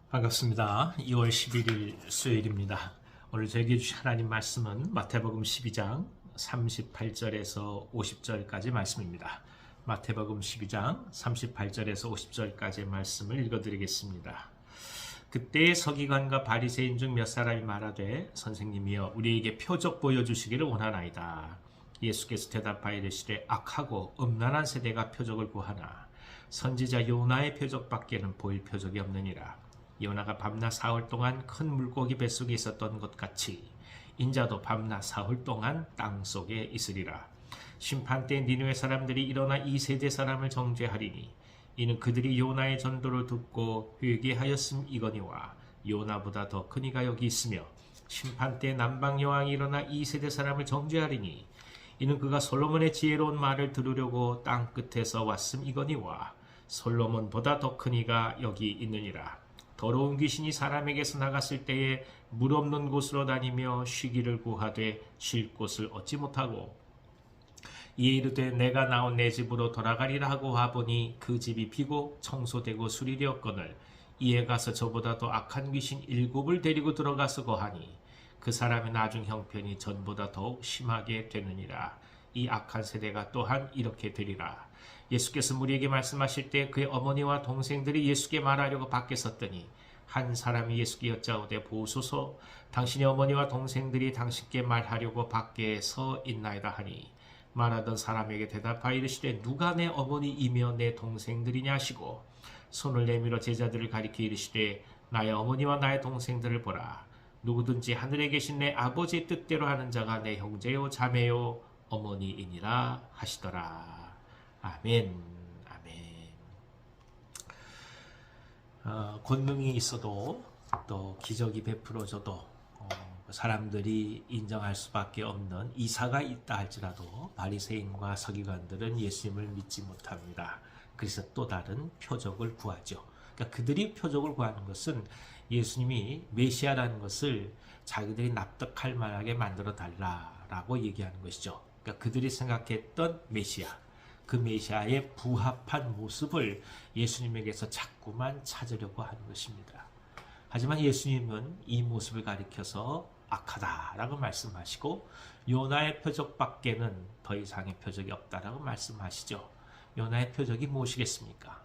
반갑습니다. 2월 11일 수요일입니다. 오늘 저에게 주신 하나님 말씀은 마태복음 12장 38절에서 50절까지 말씀입니다. 마태복음 12장 38절에서 50절까지의 말씀을 읽어드리겠습니다. 그때 서기관과 바리새인 중 몇 사람이 말하되 선생님이여 우리에게 표적 보여주시기를 원하나이다. 예수께서 대답하여 이르시되 악하고 음란한 세대가 표적을 구하나 선지자 요나의 표적밖에는 보일 표적이 없느니라. 요나가 밤낮 사흘 동안 큰 물고기 뱃속에 있었던 것 같이 인자도 밤낮 사흘 동안 땅속에 있으리라. 심판때 니느웨 사람들이 일어나 이 세대 사람을 정죄하리니 이는 그들이 요나의 전도를 듣고 회개하였음이거니와 요나보다 더 큰 이가 여기 있으며 심판때 남방 여왕이 일어나 이 세대 사람을 정죄하리니 이는 그가 솔로몬의 지혜로운 말을 들으려고 땅 끝에서 왔음이거니와 솔로몬보다 더 큰 이가 여기 있느니라. 더러운 귀신이 사람에게서 나갔을 때에 물 없는 곳으로 다니며 쉬기를 구하되 쉴 곳을 얻지 못하고 이에 이르되 내가 나온 내 집으로 돌아가리라 하고 와보니 그 집이 비고 청소되고 수리되었거늘 이에 가서 저보다 더 악한 귀신 7을 데리고 들어가서 거하니 그 사람의 나중 형편이 전보다 더욱 심하게 되느니라. 이 악한 세대가 또한 이렇게 되리라. 예수께서 무리에게 말씀하실 때 그의 어머니와 동생들이 예수께 말하려고 밖에 섰더니 한 사람이 예수께 여짜오되 보소서 당신의 어머니와 동생들이 당신께 말하려고 밖에 서 있나이다 하니 말하던 사람에게 대답하여 이르시되 누가 내 어머니이며 내 동생들이냐 하시고 손을 내밀어 제자들을 가리켜 이르시되 나의 어머니와 나의 동생들을 보라. 누구든지 하늘에 계신 내 아버지의 뜻대로 하는 자가 내 형제요 자매요 어머니이니라 하시더라. 아멘. 아멘. 권능이 있어도 또 기적이 베풀어져도 사람들이 인정할 수밖에 없는 이사가 있다 할지라도 바리새인과 서기관들은 예수님을 믿지 못합니다. 그래서 또 다른 표적을 구하죠. 그러니까 그들이 표적을 구하는 것은 예수님이 메시아라는 것을 자기들이 납득할 만하게 만들어 달라라고 얘기하는 것이죠. 그러니까 그들이 생각했던 메시아, 그 메시아의 부합한 모습을 예수님에게서 자꾸만 찾으려고 하는 것입니다. 하지만 예수님은 이 모습을 가리켜서 악하다라고 말씀하시고 요나의 표적밖에는 더 이상의 표적이 없다라고 말씀하시죠. 요나의 표적이 무엇이겠습니까?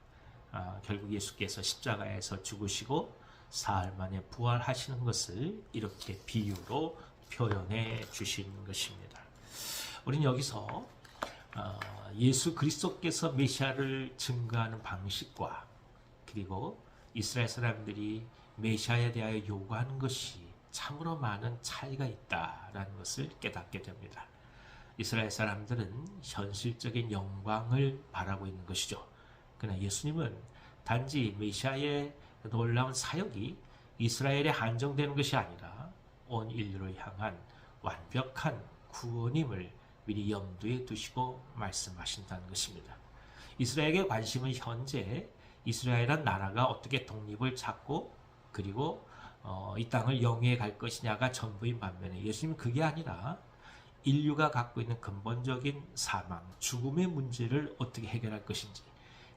결국 예수께서 십자가에서 죽으시고 사흘 만에 부활하시는 것을 이렇게 비유로 표현해 주신 것입니다. 우리는 여기서 예수 그리스도께서 메시아를 증거하는 방식과 그리고 이스라엘 사람들이 메시아에 대하여 요구하는 것이 참으로 많은 차이가 있다라는 것을 깨닫게 됩니다. 이스라엘 사람들은 현실적인 영광을 바라고 있는 것이죠. 그러나 예수님은 단지 메시아의 놀라운 사역이 이스라엘에 한정되는 것이 아니라 온 인류를 향한 완벽한 구원임을 미리 염두에 두시고 말씀하신다는 것입니다. 이스라엘의 관심은 현재 이스라엘이란 나라가 어떻게 독립을 찾고 그리고 이 땅을 영위해 갈 것이냐가 전부인 반면에 예수님은 그게 아니라 인류가 갖고 있는 근본적인 사망, 죽음의 문제를 어떻게 해결할 것인지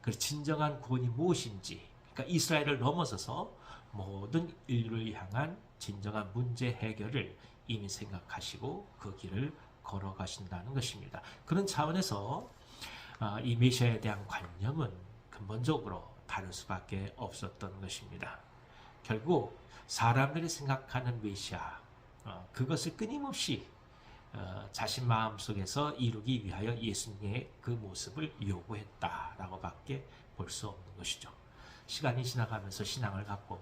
그 진정한 구원이 무엇인지 그러니까 이스라엘을 넘어서서 모든 인류를 향한 진정한 문제 해결을 이미 생각하시고 그 길을 걸어가신다는 것입니다. 그런 차원에서 이 메시아에 대한 관념은 근본적으로 다를 수밖에 없었던 것입니다. 결국 사람들이 생각하는 메시아 그것을 끊임없이 자신 마음속에서 이루기 위하여 예수님의 그 모습을 요구했다라고 밖에 볼 수 없는 것이죠. 시간이 지나가면서 신앙을 갖고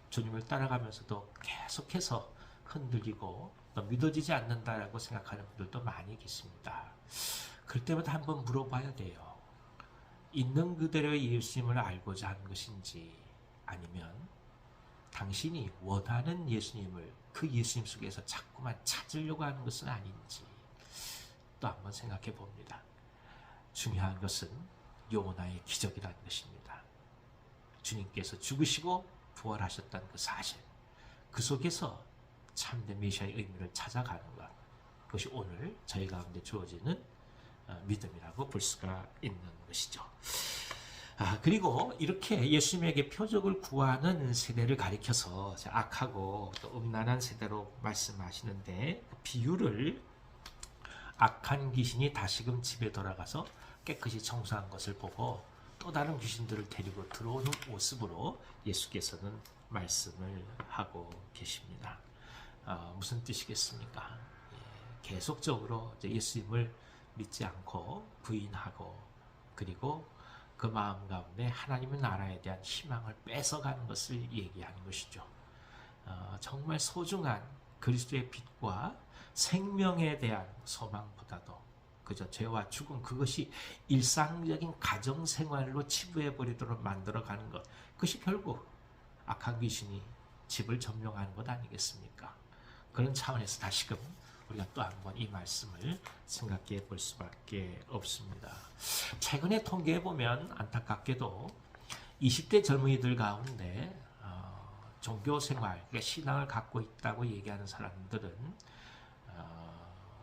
주님을 따라가면서도 계속해서 흔들리고 또 믿어지지 않는다라고 생각하는 분들도 많이 계십니다. 그럴 때마다 한번 물어봐야 돼요. 있는 그대로의 예수님을 알고자 하는 것인지 아니면 당신이 원하는 예수님을 그 예수님 속에서 자꾸만 찾으려고 하는 것은 아닌지 또 한번 생각해 봅니다. 중요한 것은 요나의 기적이라는 것입니다. 주님께서 죽으시고 부활하셨다는 그 사실 그 속에서 참된 메시아의 의미를 찾아가는 것 그것이 오늘 저희 가운데 주어지는 믿음이라고 볼 수가 있는 것이죠. 그리고 이렇게 예수님에게 표적을 구하는 세대를 가리켜서 악하고 또 음란한 세대로 말씀하시는데, 그 비유를 악한 귀신이 다시금 집에 돌아가서 깨끗이 청소한 것을 보고 또 다른 귀신들을 데리고 들어오는 모습으로 예수께서는 말씀을 하고 계십니다. 무슨 뜻이겠습니까? 계속적으로 예수님을 믿지 않고 부인하고, 그리고 그 마음 가운데 하나님의 나라에 대한 희망을 뺏어가는 것을 얘기하는 것이죠. 정말 소중한 그리스도의 빛과 생명에 대한 소망보다도 그저 죄와 죽음, 그것이 일상적인 가정생활로 치부해버리도록 만들어가는 것, 그것이 결국 악한 귀신이 집을 점령하는 것 아니겠습니까? 그런 차원에서 다시금 우리가 또 한 번 이 말씀을 생각해 볼 수밖에 없습니다. 최근에 통계해 보면 안타깝게도 20대 젊은이들 가운데 종교생활, 그러니까 신앙을 갖고 있다고 얘기하는 사람들은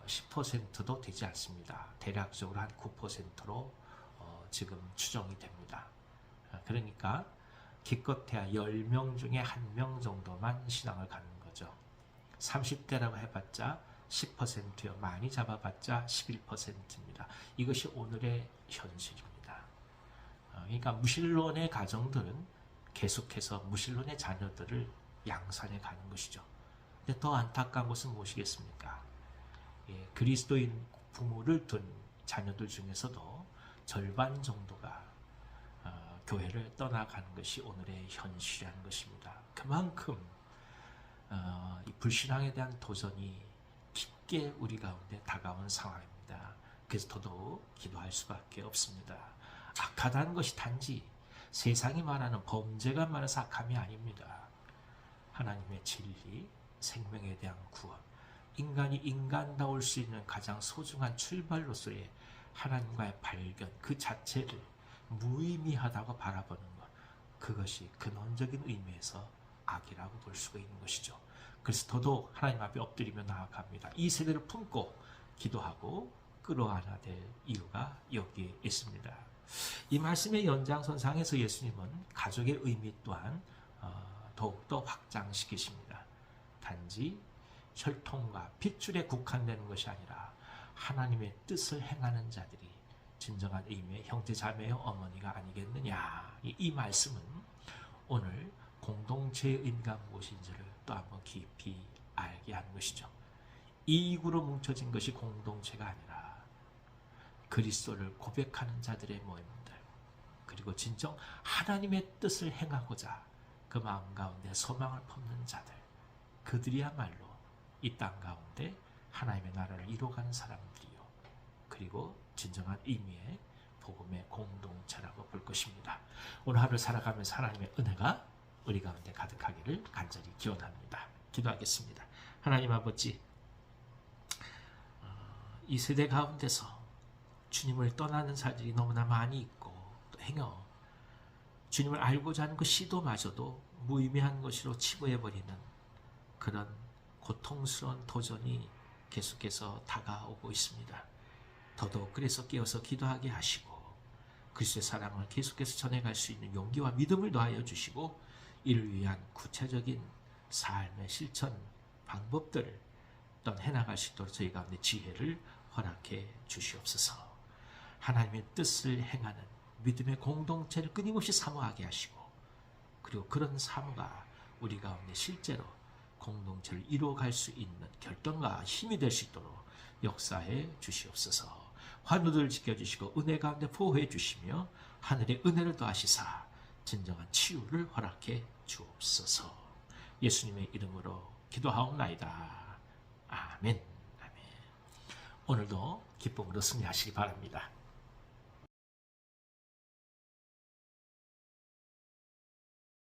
10%도 되지 않습니다. 대략적으로 한 9%로 지금 추정이 됩니다. 그러니까 기껏해야 10명 중에 1명 정도만 신앙을 갖는 거죠. 30대라고 해봤자 10%요. 많이 잡아봤자 11%입니다. 이것이 오늘의 현실입니다. 그러니까 무신론의 가정들은 계속해서 무신론의 자녀들을 양산해 가는 것이죠. 근데 더 안타까운 것은 무엇이겠습니까? 그리스도인 부모를 둔 자녀들 중에서도 절반 정도가 교회를 떠나가는 것이 오늘의 현실이라는 것입니다. 그만큼 이 불신앙에 대한 도전이 깊게 우리 가운데 다가온 상황입니다. 그래서 더더욱 기도할 수밖에 없습니다. 악하다는 것이 단지 세상이 말하는 범죄가 많아서 악함이 아닙니다. 하나님의 진리, 생명에 대한 구원, 인간이 인간다울 수 있는 가장 소중한 출발로서의 하나님과의 발견, 그 자체를 무의미하다고 바라보는 것, 그것이 근원적인 의미에서 악이라고 볼 수가 있는 것이죠. 그래서 더더욱 하나님 앞에 엎드리며 나아갑니다. 이 세대를 품고 기도하고 끌어안아야 될 이유가 여기에 있습니다. 이 말씀의 연장선상에서 예수님은 가족의 의미 또한 더욱더 확장시키십니다. 단지 혈통과 핏줄에 국한되는 것이 아니라 하나님의 뜻을 행하는 자들이 진정한 의미의 형제자매요 어머니가 아니겠느냐. 이 말씀은 오늘 공동체의 의미가 무엇인지를 또 한번 깊이 알게 하는 것이죠. 이익으로 뭉쳐진 것이 공동체가 아니라 그리스도를 고백하는 자들의 모임들, 그리고 진정 하나님의 뜻을 행하고자 그 마음 가운데 소망을 품는 자들, 그들이야말로 이 땅 가운데 하나님의 나라를 이루어가는 사람들이요, 그리고 진정한 의미의 복음의 공동체라고 볼 것입니다. 오늘 하루 살아가면서 하나님의 은혜가 우리 가운데 가득하기를 간절히 기원합니다. 기도하겠습니다. 하나님 아버지, 이 세대 가운데서 주님을 떠나는 자들이 너무나 많이 있고 또 행여 주님을 알고자 하는 그 시도마저도 무의미한 것으로 치부해버리는 그런 고통스러운 도전이 계속해서 다가오고 있습니다. 더더욱 그래서 깨어서 기도하게 하시고 그리스도의 사랑을 계속해서 전해갈 수 있는 용기와 믿음을 더하여 주시고 이를 위한 구체적인 삶의 실천 방법들을 또 해나갈 수 있도록 저희 가운데 지혜를 허락해 주시옵소서. 하나님의 뜻을 행하는 믿음의 공동체를 끊임없이 사모하게 하시고, 그리고 그런 사모가 우리 가운데 실제로 공동체를 이루어갈 수 있는 결단과 힘이 될 수 있도록 역사해 주시옵소서. 환우들을 지켜주시고 은혜 가운데 보호해 주시며 하늘의 은혜를 더하시사 진정한 치유를 허락해 주옵소서. 예수님의 이름으로 기도하옵나이다. 아멘. 아멘. 오늘도 기쁨으로 승리하시기 바랍니다.